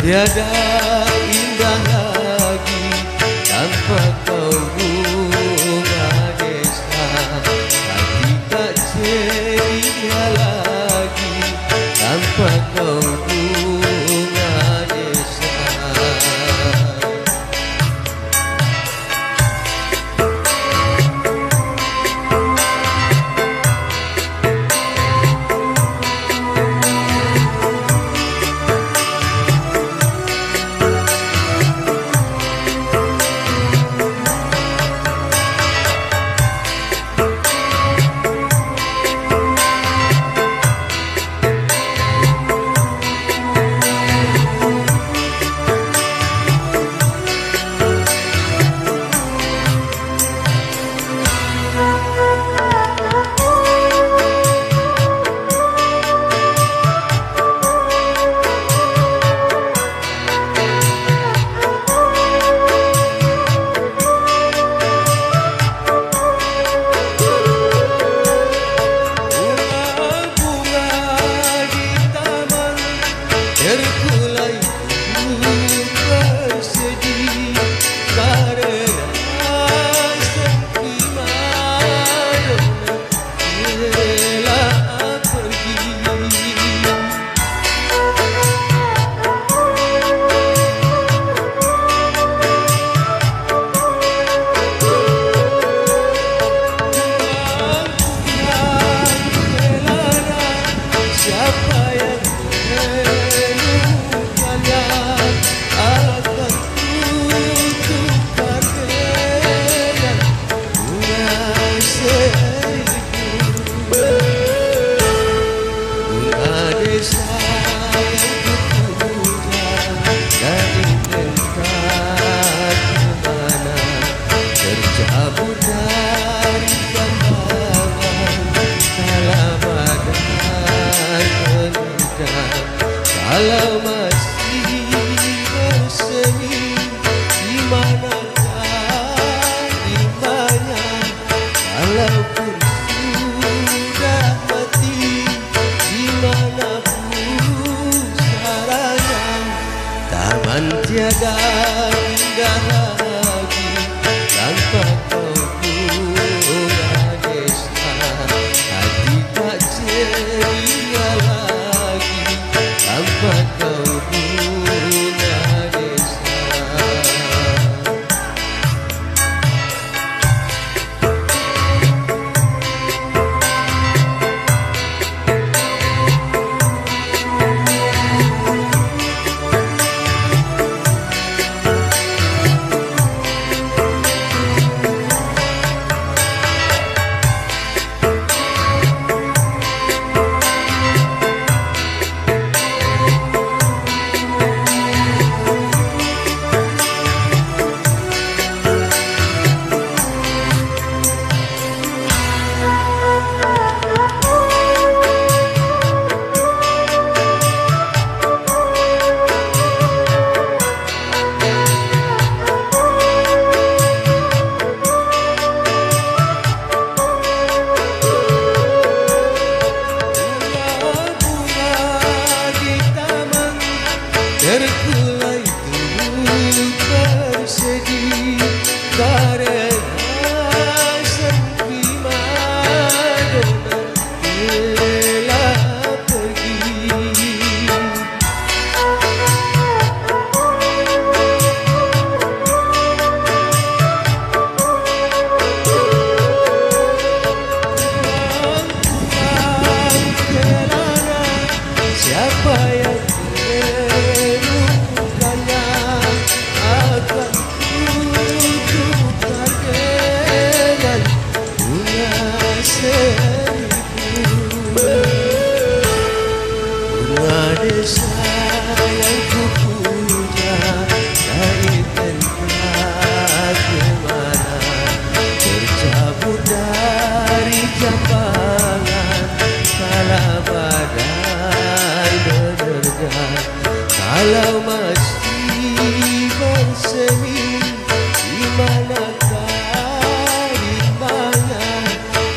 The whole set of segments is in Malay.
Tiada indah lagi tanpa kau bunga desa. Hati tak ceria lagi tanpa kau bunga desa. Terkulai bersedih karena sepi Madonna telah pergi. Siapa yang kalau masih bersemi, di manakah imannya? Kalaupun sudah mati, di mana pusaranya? Taman tiada indah lagi tanpa kau bunga desa. Hati tak ceria lagi tanpa kau bunga desa. Terkulai bersedih karena sepi Madonna telah pergi. Siapa yang desa yang kupuja dari tempat kemana, tercabut dari jambangan kala badai menerjang. Kalau masih bersemi, di manakah imannya?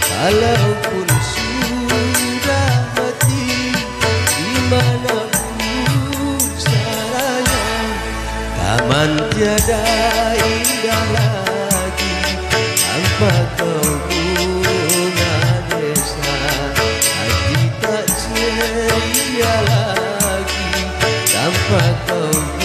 Kalaupun sudah mati, di mana pusaranya? Zaman tiada indah lagi tanpa kau bunga desa. Hati tak ceria lagi tanpa kau